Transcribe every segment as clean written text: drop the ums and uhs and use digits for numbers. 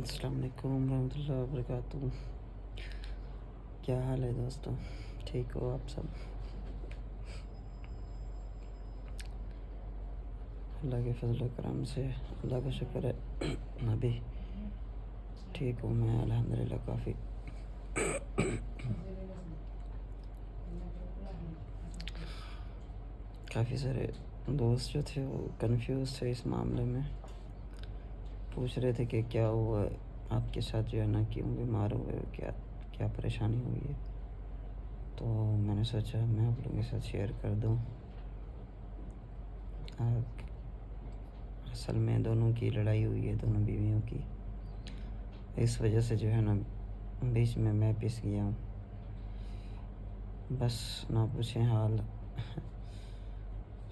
السلام علیکم ورحمۃ اللہ وبرکاتہ۔ کیا حال ہے دوستوں؟ ٹھیک ہو آپ سب؟ اللہ کے فضل و کرم سے اللہ کا شکر ہے ابھی ٹھیک ہوں میں الحمدللہ کافی۔ کافی سارے دوست جو تھے وہ کنفیوز تھے اس معاملے میں، پوچھ رہے تھے کہ کیا ہوا آپ کے ساتھ، جو ہے نا کیوں بیمار ہوئے ہو، کیا پریشانی ہوئی ہے۔ تو میں نے سوچا میں آپ لوگوں کے ساتھ شیئر کر دوں۔ اصل میں دونوں کی لڑائی ہوئی ہے، دونوں بیویوں کی، اس وجہ سے جو ہے نا بیچ میں پس گیا ہوں۔ بس نہ پوچھیں حال،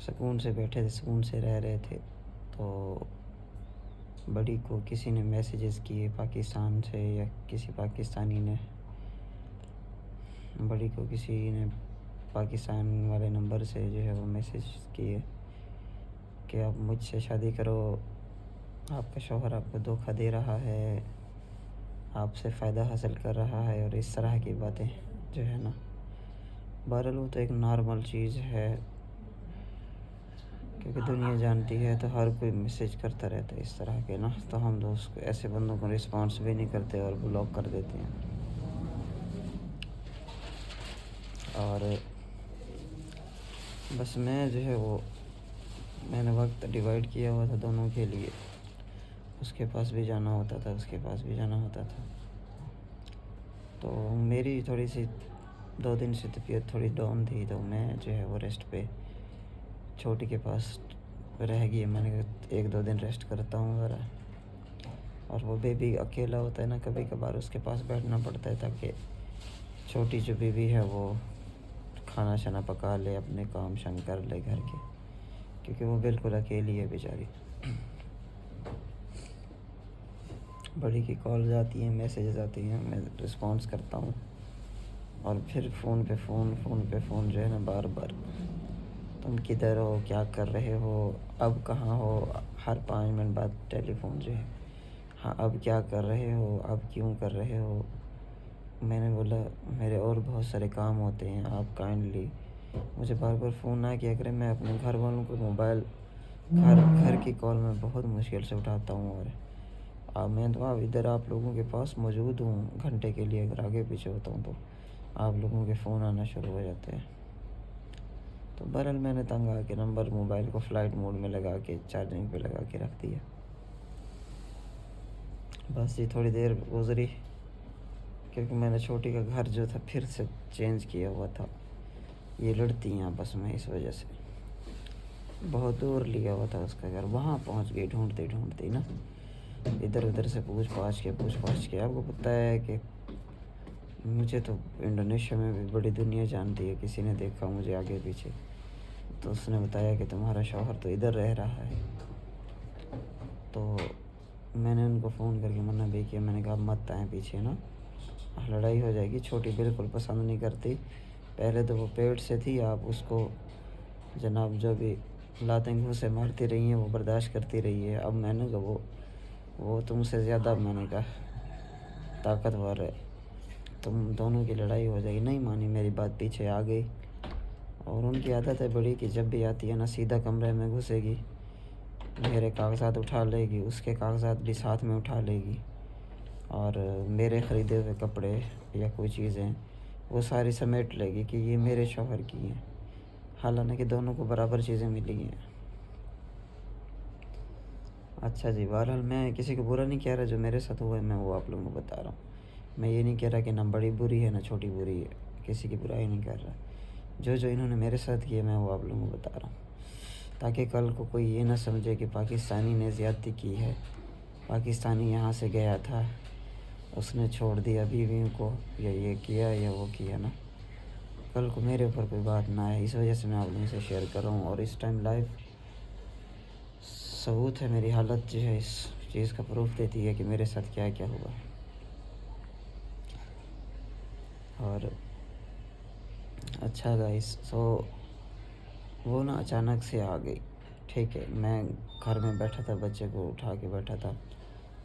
سکون سے بیٹھے تھے، سکون سے رہ رہے تھے، تو بڑی کو کسی نے میسیجز کیے پاکستان سے، یا کسی پاکستانی نے بڑی کو کسی نے پاکستان والے نمبر سے جو ہے وہ میسیج کیے کہ آپ مجھ سے شادی کرو، آپ کا شوہر آپ کو دھوکہ دے رہا ہے، آپ سے فائدہ حاصل کر رہا ہے، اور اس طرح کی باتیں جو ہے نا۔ بہرحال وہ تو ایک نارمل چیز ہے، کیونکہ دنیا جانتی ہے تو ہر کوئی میسیج کرتا رہتا ہے اس طرح کے نا، تو ہم دوست ایسے بندوں کو رسپانس بھی نہیں کرتے اور بلاک کر دیتے ہیں۔ اور بس میں جو ہے وہ میں نے وقت ڈیوائڈ کیا ہوا تھا دونوں کے لیے، اس کے پاس بھی جانا ہوتا تھا، اس کے پاس بھی جانا ہوتا تھا۔ تو میری تھوڑی سی 2 دن سے طبیعت تھوڑی ڈاؤن تھی، تو میں جو ہے وہ ریسٹ پہ چھوٹی کے پاس رہ گئی، میں نے کہا 1-2 دن ریسٹ کرتا ہوں ذرا۔ اور وہ بیبی اکیلا ہوتا ہے نا، کبھی کبھار اس کے پاس بیٹھنا پڑتا ہے تاکہ چھوٹی جو بیبی ہے وہ کھانا شانا پکا لے، اپنے کام شام کر لے گھر کے، کیونکہ وہ بالکل اکیلی ہے بیچاری۔ بڑی کی کالز آتی ہیں، میسیجز آتی ہیں، میں رسپانس کرتا ہوں، اور پھر فون پہ فون جو ہے نا بار بار، تم کدھر ہو، کیا کر رہے ہو، اب کہاں ہو، ہر 5 منٹ بعد ٹیلی فون جو ہے، ہاں اب کیا کر رہے ہو، اب کیوں کر رہے ہو۔ میں نے بولا میرے اور بہت سارے کام ہوتے ہیں، آپ کائنڈلی مجھے بار بار فون نہ کیا کریں، میں اپنے گھر والوں کو موبائل گھر کی کال میں بہت مشکل سے اٹھاتا ہوں، اور میں تو ادھر آپ لوگوں کے پاس موجود ہوں گھنٹے کے لیے، اگر آگے پیچھے ہوتا ہوں تو آپ لوگوں کے فون آنا شروع ہو جاتے ہیں۔ تو بہرحال میں نے تنگ آ کے نمبر موبائل کو فلائٹ موڈ میں لگا کے چارجنگ پہ لگا کے رکھ دیا۔ بس یہ تھوڑی دیر گزری، کیونکہ میں نے چھوٹی کا گھر جو تھا پھر سے چینج کیا ہوا تھا، یہ لڑتی ہیں آپس میں، اس وجہ سے بہت دور لیا ہوا تھا اس کا گھر، وہاں پہنچ گئی ڈھونڈتے نا، ادھر ادھر سے پوچھ پاچھ کے۔ آپ کو پتہ ہے کہ مجھے تو انڈونیشیا میں بھی بڑی دنیا جانتی ہے، کسی نے دیکھا مجھے آگے پیچھے تو اس نے بتایا کہ تمہارا شوہر تو ادھر رہ رہا ہے۔ تو میں نے ان کو فون کر کے منع بھی کیا، میں نے کہا مت آئیں پیچھے نا، لڑائی ہو جائے گی۔ چھوٹی بالکل پسند نہیں کرتی، پہلے تو وہ پیٹ سے تھی، آپ اس کو جناب جو بھی لاتیں گھوسے مارتی رہی ہیں وہ برداشت کرتی رہی ہے، اب میں نے کہا وہ تم سے زیادہ، میں نے کہا طاقتور ہے، تم دونوں کی لڑائی ہو جائے گی۔ نہیں مانی میری بات، پیچھے آ گئی، اور ان کی عادت ہے بڑی کہ جب بھی آتی ہے نا سیدھا کمرے میں گھسے گی، میرے کاغذات اٹھا لے گی، اس کے کاغذات بھی ساتھ میں اٹھا لے گی، اور میرے خریدے ہوئے کپڑے یا کوئی چیزیں وہ ساری سمیٹ لے گی کہ یہ میرے شوہر کی ہیں، حالانکہ دونوں کو برابر چیزیں ملی ہیں۔ اچھا جی، بہرحال میں کسی کو برا نہیں کہہ رہا، جو میرے ساتھ ہوا ہے میں وہ آپ لوگوں کو بتا رہا ہوں۔ میں یہ نہیں کہہ رہا کہ نہ بڑی بری ہے نہ چھوٹی بری ہے، کسی کی برائی نہیں کر رہا، جو انہوں نے میرے ساتھ کیا میں وہ آپ لوگوں کو بتا رہا ہوں، تاکہ کل کو کوئی یہ نہ سمجھے کہ پاکستانی نے زیادتی کی ہے، پاکستانی یہاں سے گیا تھا، اس نے چھوڑ دیا بیویوں کو، یا یہ کیا یا وہ کیا نا، کل کو میرے اوپر کوئی بات نہ آئے، اس وجہ سے میں آپ لوگوں سے شیئر کر رہا ہوں۔ اور اس ٹائم لائف ثبوت ہے، میری حالت جو ہے اس چیز کا پروف دیتی ہے کہ میرے ساتھ کیا کیا ہوا۔ اور اچھا گائس، وہ نا اچانک سے آ گئی، ٹھیک ہے، میں گھر میں بیٹھا تھا، بچے کو اٹھا کے بیٹھا تھا،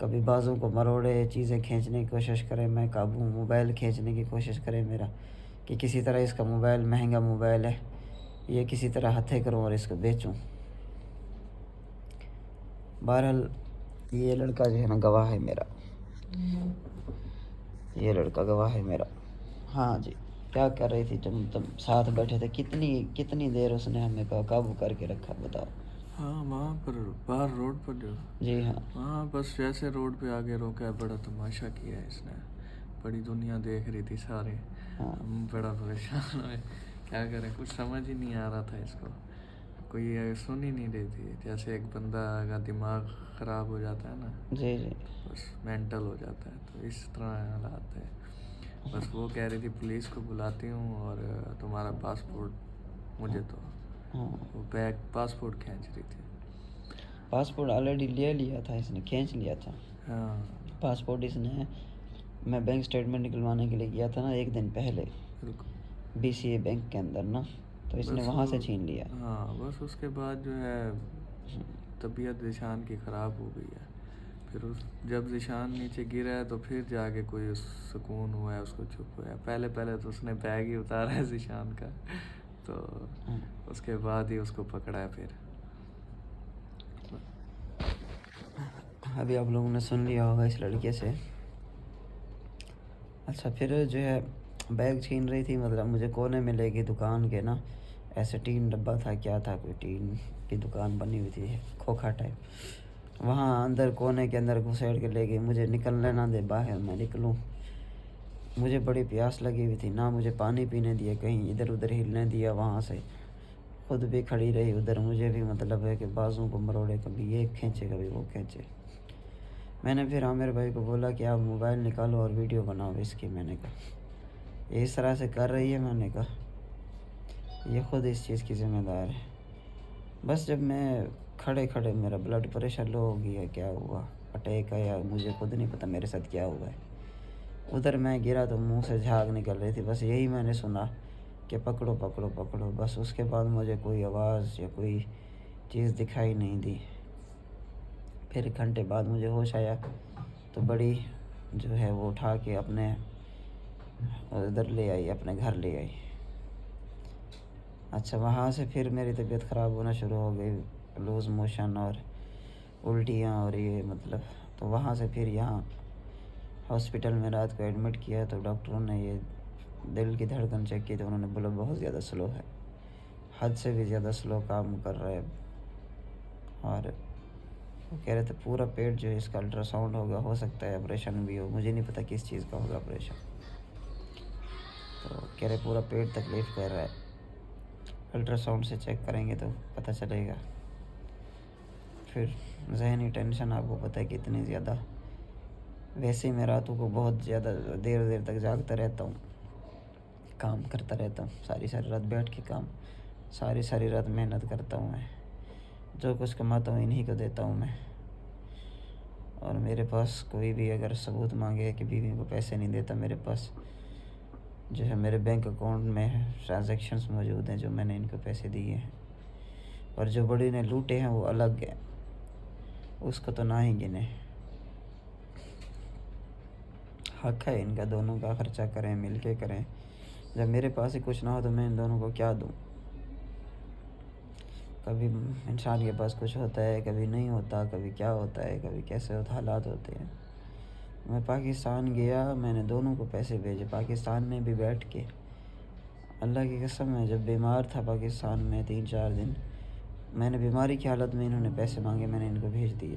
کبھی بازوں کو مروڑے، چیزیں کھینچنے کی کوشش کرے، میں قابو ہوں، موبائل کھینچنے کی کوشش کرے میرا، کہ کسی طرح اس کا موبائل مہنگا موبائل ہے، یہ کسی طرح ہتھے کروں اور اس کو بیچوں۔ بہرحال یہ لڑکا جو ہے نا گواہ ہے میرا، یہ لڑکا گواہ ہے میرا۔ ہاں جی، کیا کر رہی تھی جب تم ساتھ بیٹھے تھے؟ کتنی دیر اس نے ہمیں قابو کر کے رکھا، بتاؤ؟ ہاں وہاں پر باہر روڈ پر جو جی ہاں، ہاں بس جیسے روڈ پہ آگے روکا ہے، بڑا تماشا کیا ہے اس نے، بڑی دنیا دیکھ رہی تھی سارے، ہاں ہم بڑا پریشان ہوئے، کیا کریں، کچھ سمجھ ہی نہیں آ رہا تھا اس کو، کوئی سن ہی نہیں رہی تھی، جیسے ایک بندہ کا دماغ خراب ہو جاتا ہے نا، جی جی، بس مینٹل ہو جاتا ہے، تو اس طرح حالات ہے۔ بس وہ کہہ رہی تھی پولیس کو بلاتی ہوں اور تمہارا پاسپورٹ مجھے تو، ہاں وہ بیگ پاسپورٹ کھینچ رہی تھی۔ پاسپورٹ آلریڈی لے لیا تھا اس نے، کھینچ لیا تھا ہاں پاسپورٹ اس نے۔ میں بینک اسٹیٹمنٹ نکلوانے کے لیے گیا تھا نا ایک دن پہلے بالکل، BCA بینک کے اندر نا، تو اس نے بس وہاں سے چھین لیا۔ ہاں بس اس کے بعد جو ہے طبیعت ذیشان کی خراب ہو گئی ہے، پھر جب ذیشان نیچے گرا ہے تو پھر جا کے کوئی سکون ہوا ہے، اس کو چپ ہوا ہے، پہلے تو اس نے بیگ ہی اتارا ہے ذیشان کا، تو اس کے بعد ہی اس کو پکڑا ہے پھر۔ ابھی آپ لوگوں نے سن لیا ہوگا اس لڑکے سے۔ اچھا پھر جو ہے بیگ چھین رہی تھی، مطلب مجھے کونے میں لے گئی دکان کے نا، ایسے ٹین ڈبہ تھا، کیا تھا، کوئی ٹین کی دکان بنی ہوئی تھی کھوکھا ٹائپ، وہاں اندر کونے کے اندر گھسیڑ کے لے گئی، مجھے نکلنے نہ دے باہر، میں نکلوں، مجھے بڑی پیاس لگی ہوئی تھی، نہ مجھے پانی پینے دیا، کہیں ادھر ادھر ہلنے دیا، وہاں سے خود بھی کھڑی رہی ادھر، مجھے بھی مطلب ہے کہ بازوں کو مروڑے، کبھی یہ کھینچے کبھی وہ کھینچے۔ میں نے پھر عامر بھائی کو بولا کہ آپ موبائل نکالو اور ویڈیو بناؤ اس کی، میں نے کہا یہ اس طرح سے کر رہی ہے، میں نے کہا یہ خود اس چیز کی ذمہ دار ہے۔ بس جب میں کھڑے میرا بلڈ پریشر لو ہو گیا، کیا ہوا، اٹیک آیا، مجھے خود نہیں پتہ میرے ساتھ کیا ہوا ہے۔ ادھر میں گرا تو منہ سے جھاگ نکل رہی تھی، بس یہی میں نے سنا کہ پکڑو پکڑو پکڑو، بس اس کے بعد مجھے کوئی آواز یا کوئی چیز دکھائی نہیں دی۔ پھر ایک گھنٹے بعد مجھے ہوش آیا تو بڑی جو ہے وہ اٹھا کے اپنے ادھر لے آئی، اپنے گھر لے آئی۔ اچھا وہاں سے پھر میری طبیعت خراب ہونا شروع ہو گئی، لوز موشن اور الٹیاں اور یہ مطلب، تو وہاں سے پھر یہاں ہاسپٹل میں رات کو ایڈمٹ کیا، تو ڈاکٹروں نے یہ دل کی دھڑکن چیک کی تو انہوں نے بولا بہت زیادہ سلو ہے، حد سے بھی زیادہ سلو کام کر رہا ہے، اور وہ کہہ رہے تھے پورا پیٹ جو ہے اس کا الٹرا ساؤنڈ ہوگا، ہو سکتا ہے آپریشن بھی ہو، مجھے نہیں پتہ کس چیز کا ہوگا آپریشن، تو کہہ رہے پورا پیٹ تکلیف کر رہا ہے، الٹرا ساؤنڈ سے چیک کریں گے تو پتہ چلے گا۔ پھر ذہنی ٹینشن آپ کو پتہ ہے کتنی زیادہ، ویسے ہی میں راتوں کو بہت زیادہ دیر تک جاگتا رہتا ہوں، کام کرتا رہتا ہوں، ساری رات بیٹھ کے کام، ساری رات محنت کرتا ہوں، میں جو کچھ کماتا ہوں انہی کو دیتا ہوں میں، اور میرے پاس کوئی بھی اگر ثبوت مانگے کہ بیوی کو پیسے نہیں دیتا، میرے پاس جو ہے میرے بینک اکاؤنٹ میں ٹرانزیکشنز موجود ہیں جو میں نے ان کو پیسے دیے ہیں، اور جو بڑی نے لوٹے ہیں وہ الگ ہیں، اس کو تو نہ ہی گنے، حق ہے ان کا دونوں کا، خرچہ کریں مل کے کریں، جب میرے پاس ہی کچھ نہ ہو تو میں ان دونوں کو کیا دوں؟ کبھی انسان کے پاس کچھ ہوتا ہے، کبھی نہیں ہوتا، کبھی کیا ہوتا ہے، کبھی کیسے حالات ہوتے ہیں۔ میں پاکستان گیا، میں نے دونوں کو پیسے بھیجے، پاکستان میں بھی بیٹھ کے، اللہ کی قسم میں جب بیمار تھا پاکستان میں 3-4 دن، میں نے بیماری کی حالت میں انہوں نے پیسے مانگے، میں نے ان کو بھیج دیے،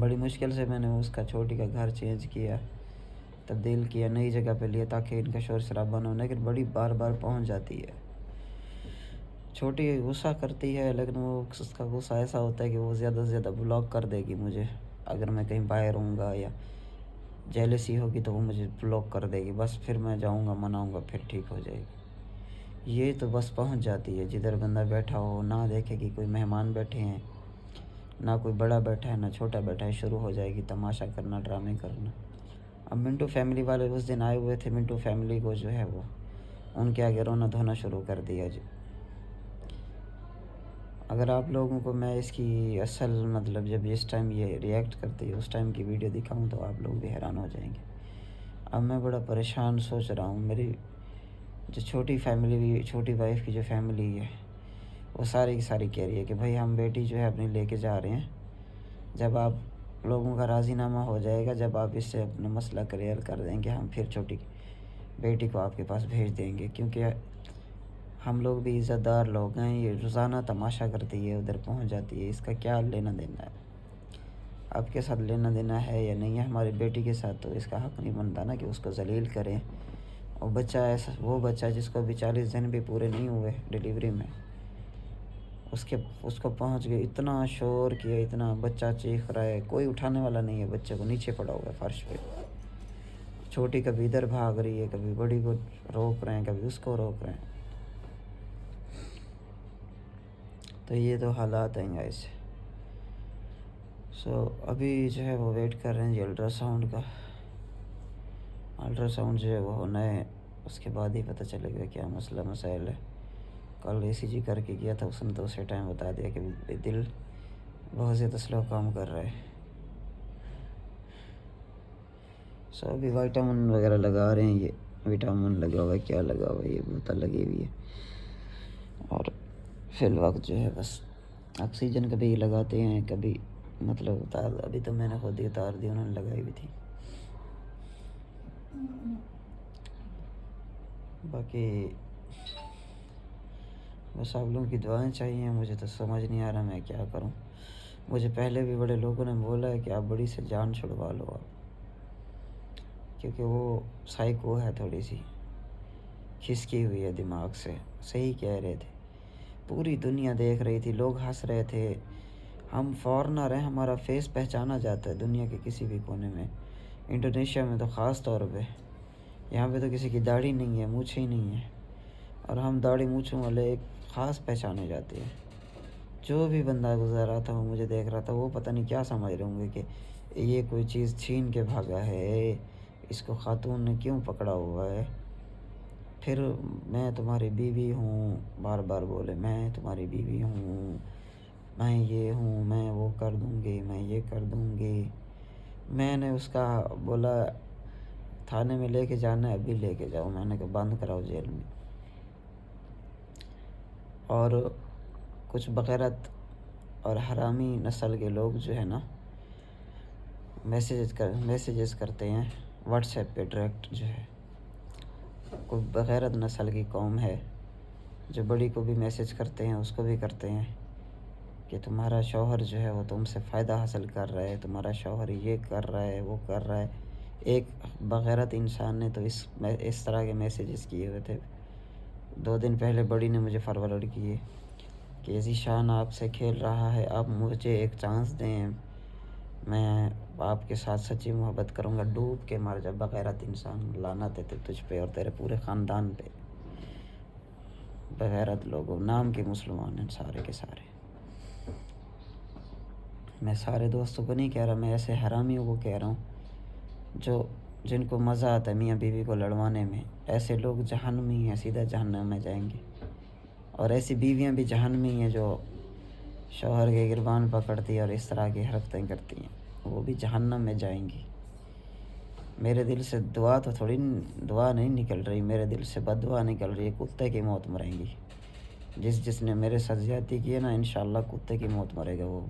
بڑی مشکل سے میں نے اس کا چھوٹی کا گھر چینج کیا، تبدیل کیا، نئی جگہ پہ لیا تاکہ ان کا شور شرابہ نہ ہو، لیکن بڑی بار پہنچ جاتی ہے، چھوٹی غصہ کرتی ہے، لیکن وہ اس کا غصہ ایسا ہوتا ہے کہ وہ زیادہ سے زیادہ بلاک کر دے گی مجھے، اگر میں کہیں باہر ہوں گا یا جیلسی ہوگی تو وہ مجھے بلاک کر دے گی، بس پھر میں جاؤں گا مناؤں گا، پھر ٹھیک ہو جائے گی، یہ تو بس پہنچ جاتی ہے، جدھر بندہ بیٹھا ہو نہ دیکھے کہ کوئی مہمان بیٹھے ہیں، نہ کوئی بڑا بیٹھا ہے نہ چھوٹا بیٹھا ہے، شروع ہو جائے گی تماشا کرنا، ڈرامے کرنا۔ اب منٹو فیملی والے اس دن آئے ہوئے تھے، منٹو فیملی کو جو ہے وہ ان کے آگے رونا دھونا شروع کر دیا جی، اگر آپ لوگوں کو میں اس کی اصل مطلب جب اس ٹائم یہ ریئیکٹ کرتی ہے اس ٹائم کی ویڈیو دکھاؤں تو آپ لوگ بھی حیران ہو جائیں گے. اب میں بڑا پریشان سوچ رہا ہوں. میری جو چھوٹی فیملی بھی، چھوٹی وائف کی جو فیملی ہے وہ ساری کی ساری کہہ رہی ہے کہ بھائی ہم بیٹی جو ہے اپنی لے کے جا رہے ہیں. جب آپ لوگوں کا راضی نامہ ہو جائے گا، جب آپ اس سے اپنا مسئلہ کلیئر کر دیں گے، ہم پھر چھوٹی بیٹی کو آپ کے پاس بھیج دیں گے. کیونکہ ہم لوگ بھی عزت دار لوگ ہیں. یہ روزانہ تماشا کرتی ہے، ادھر پہنچ جاتی ہے. اس کا کیا لینا دینا ہے؟ آپ کے ساتھ لینا دینا ہے یا نہیں ہے ہماری بیٹی کے ساتھ؟ تو اس کا حق نہیں بنتا نا کہ اس کو ذلیل کریں. اور بچہ ایسا، وہ بچہ جس کو ابھی 40 دن بھی پورے نہیں ہوئے ڈیلیوری میں، اس کو پہنچ گئے، اتنا شور کیا، اتنا بچہ چیخ رہا ہے، کوئی اٹھانے والا نہیں ہے بچے کو، نیچے پڑا ہوا ہے فرش پہ. چھوٹی کبھی ادھر بھاگ رہی ہے، کبھی بڑی کو روک رہے ہیں، کبھی اس کو روک رہے ہیں. تو یہ تو حالات ہیں گائز. ابھی جو ہے وہ ویٹ کر رہے ہیں جی الٹرا ساؤنڈ کا. الٹرا ساؤنڈ جو ہے وہ ہونا ہے، اس کے بعد ہی پتہ چلے گا کیا مسئلہ مسائل ہے. کل ECG کر کے گیا تھا اس نے، تو اسی ٹائم بتا دیا کہ دل بہت زیادہ سلو کام کر رہا ہے. ابھی وائٹامن وغیرہ لگا رہے ہیں. یہ وٹامن لگا ہوا ہے، کیا لگا ہوا ہے، یہ بوتل لگی ہوئی ہے. اور فی الوقت جو ہے بس آکسیجن کبھی لگاتے ہیں، کبھی مطلب ابھی تو میں نے خود ہی اتار دی، انہوں نے لگائی بھی تھی. باقی بس آپ لوگوں کی دعائیں چاہیے. مجھے تو سمجھ نہیں آ رہا میں کیا کروں. مجھے پہلے بھی بڑے لوگوں نے بولا ہے کہ آپ بڑی سے جان چھڑوا لو آپ، کیونکہ وہ سائیکو ہے، تھوڑی سی کھسکی ہوئی ہے دماغ سے. صحیح کہہ رہے تھے، پوری دنیا دیکھ رہی تھی، لوگ ہنس رہے تھے. ہم فارنر ہیں، ہمارا فیس پہچانا جاتا ہے دنیا کے کسی بھی کونے میں. انڈونیشیا میں تو خاص طور پہ، یہاں پہ تو کسی کی داڑھی نہیں ہے، مونچھ ہی نہیں ہے، اور ہم داڑھی مونچھوں والے ایک خاص پہچانے جاتے ہیں. جو بھی بندہ گزر رہا تھا وہ مجھے دیکھ رہا تھا، وہ پتہ نہیں کیا سمجھ رہے ہوں گے کہ یہ کوئی چیز چھین کے بھاگا ہے، اس کو خاتون نے کیوں پکڑا ہوا ہے. پھر میں تمہاری بیوی ہوں، بار بار بولے میں تمہاری بیوی ہوں، میں یہ ہوں، میں وہ کر دوں گی، میں یہ کر دوں گی. میں نے اس کا بولا تھانے میں لے کے جانا ہے، ابھی لے کے جاؤ. میں نے کہا بند کراؤ جیل میں. اور کچھ بغیرت اور حرامی نسل کے لوگ جو ہے نا میسیجز کرتے ہیں واٹس ایپ پہ ڈائریکٹ. جو ہے کوئی بغیرت نسل کی قوم ہے جو بڑی کو بھی میسیج کرتے ہیں، اس کو بھی کرتے ہیں کہ تمہارا شوہر جو ہے وہ تم سے فائدہ حاصل کر رہا ہے، تمہارا شوہر یہ کر رہا ہے، وہ کر رہا ہے. ایک بغیرت انسان نے تو اس طرح کے میسیجز کیے ہوئے تھے. 2 دن پہلے بڑی نے مجھے فارورڈ کیے کہ ذیشان آپ سے کھیل رہا ہے، آپ مجھے ایک چانس دیں، میں آپ کے ساتھ سچی محبت کروں گا. ڈوب کے مر جا بغیرت انسان، لعنت ہے تجھ پہ اور تیرے پورے خاندان پہ. بغیرت لوگوں، نام کے مسلمان ہیں سارے کے سارے. میں سارے دوستوں کو نہیں کہہ رہا، میں ایسے حرامیوں کو کہہ رہا ہوں جن کو مزہ آتا ہے میاں بیوی کو لڑوانے میں. ایسے لوگ جہنمی ہیں، سیدھا جہنم میں جائیں گے. اور ایسی بیویاں بھی جہنمی ہیں جو شوہر کے گربان پکڑتی اور اس طرح کی حرکتیں کرتی ہیں، وہ بھی جہنم میں جائیں گی. میرے دل سے دعا نہیں نکل رہی، میرے دل سے بد دعا نکل رہی ہے. کتے کی موت مریں گی. جس نے میرے ساتھ زیادتی کی ہے نا، انشاءاللہ کتے کی موت مرے گا وہ.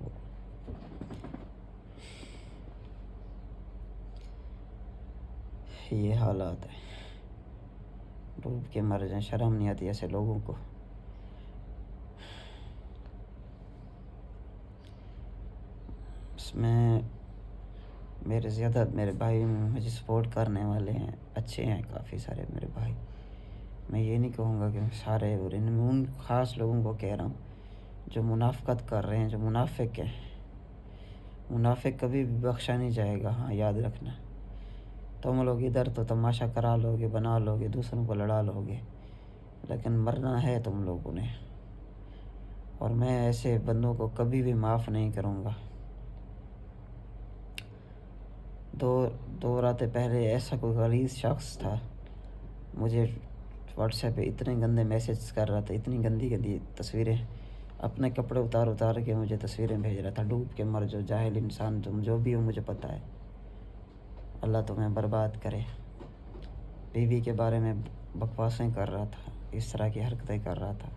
یہ حالات ہیں، ڈوب کے مر جائیں. شرم نہیں آتی ایسے لوگوں کو. اس میں میرے بھائی مجھے سپورٹ کرنے والے ہیں، اچھے ہیں کافی سارے میرے بھائی. میں یہ نہیں کہوں گا کہ سارے، اور ان خاص لوگوں کو کہہ رہا ہوں جو منافقت کر رہے ہیں، جو منافق ہیں. منافق کبھی بھی بخشا نہیں جائے گا. ہاں یاد رکھنا، تم لوگ ادھر تو تماشا کرا لو گے، بنا لو گے، دوسروں کو لڑا لو گے، لیکن مرنا ہے تم لوگوں نے. اور میں ایسے بندوں کو کبھی بھی معاف نہیں کروں گا. دو راتیں پہلے ایسا کوئی غلیظ شخص تھا، مجھے واٹس ایپ پہ اتنے گندے میسیج کر رہا تھا، اتنی گندی تصویریں اپنے کپڑے اتار کے مجھے تصویریں بھیج رہا تھا، ڈوب کے مر جو جاہل انسان، تم جو بھی ہو مجھے پتہ ہے، اللہ تمہیں برباد کرے۔ بیوی کے بارے میں بکواسیں کر رہا تھا، اس طرح کی حرکتیں کر رہا تھا۔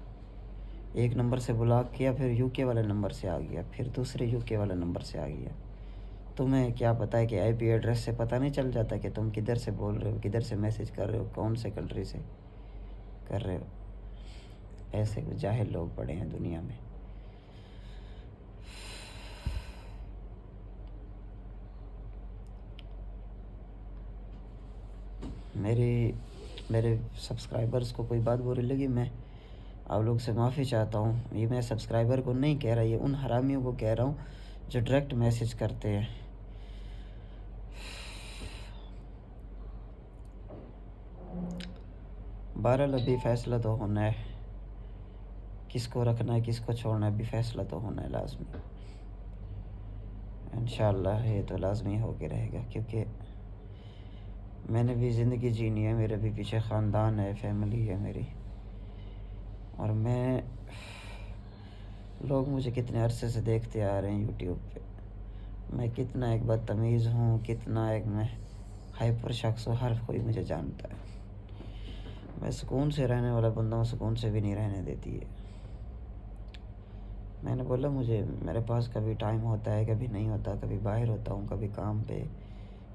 ایک نمبر سے بلاک کیا، پھر یو کے والے نمبر سے آ گیا، پھر دوسرے یو کے والے نمبر سے آ گیا۔ تمہیں کیا پتہ ہے کہ آئی پی ایڈریس سے پتہ نہیں چل جاتا کہ تم کدھر سے بول رہے ہو، کدھر سے میسج کر رہے ہو، کون سے کنٹری سے کر رہے ہو؟ ایسے جاہل لوگ پڑے ہیں دنیا میں۔ میرے سبسکرائبرز کو کوئی بات بری لگی، میں آپ لوگ سے معافی چاہتا ہوں۔ یہ میں سبسکرائبر کو نہیں کہہ رہا، یہ ان حرامیوں کو کہہ رہا ہوں جو ڈائریکٹ میسج کرتے ہیں۔ بہرحال ابھی فیصلہ تو ہونا ہے، کس کو رکھنا ہے کس کو چھوڑنا ہے، ابھی فیصلہ تو ہونا ہے لازمی۔ انشاءاللہ یہ تو لازمی ہو کے رہے گا، کیونکہ میں نے بھی زندگی جینی ہے، میرے بھی پیچھے خاندان ہے، فیملی ہے میری، اور لوگ مجھے کتنے عرصے سے دیکھتے آ رہے ہیں یوٹیوب پہ، میں کتنا ایک بدتمیز ہوں، کتنا ایک میں ہائپر شخص ہوں، ہر کوئی مجھے جانتا ہے۔ میں سکون سے رہنے والا بندہ ہوں، سکون سے بھی نہیں رہنے دیتی ہے۔ میں نے بولا میرے پاس کبھی ٹائم ہوتا ہے، کبھی نہیں ہوتا، کبھی باہر ہوتا ہوں، کبھی کام پہ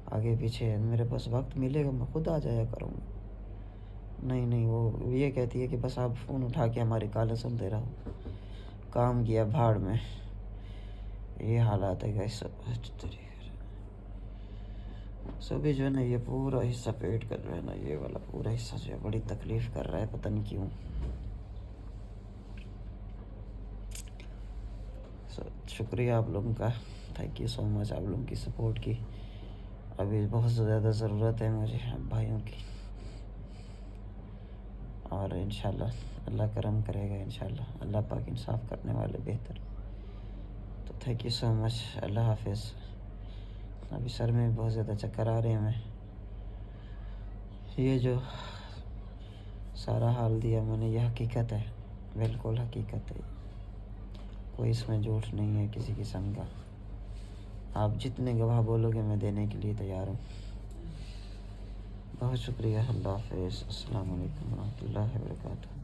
آگے پیچھے، میرے پاس وقت ملے گا میں خود آ جایا کروں گا۔ نہیں وہ یہ کہتی ہے کہ بس آپ فون اٹھا کے ہماری کالیں سنتے رہو، کام کیا بھاڑ میں۔ یہ حالات ہے گائس۔ بھی جو ہے نا، یہ پورا حصہ پیٹ کر رہا ہے نا، یہ والا پورا حصہ جو ہے بڑی تکلیف کر رہا ہے، پتہ نہیں کیوں۔ شکریہ آپ لوگوں کا، تھینک یو سو مچ آپ لوگوں کی سپورٹ کی۔ ابھی بہت زیادہ ضرورت ہے مجھے بھائیوں کی، اور انشاءاللہ اللہ کرم کرے گا، انشاءاللہ اللہ پاک انصاف کرنے والے بہتر۔ تو تھینک یو سو مچ، اللہ حافظ۔ ابھی سر میں بہت زیادہ چکر آ رہے ہیں، میں یہ جو سارا حال دیا میں نے، یہ حقیقت ہے، بالکل حقیقت ہے، کوئی اس میں جھوٹ نہیں ہے کسی قسم کا۔ آپ جتنے گواہ بولو گے میں دینے کے لیے تیار ہوں۔ بہت شکریہ، اللہ حافظ، السلام علیکم ورحمۃ اللہ وبرکاتہ۔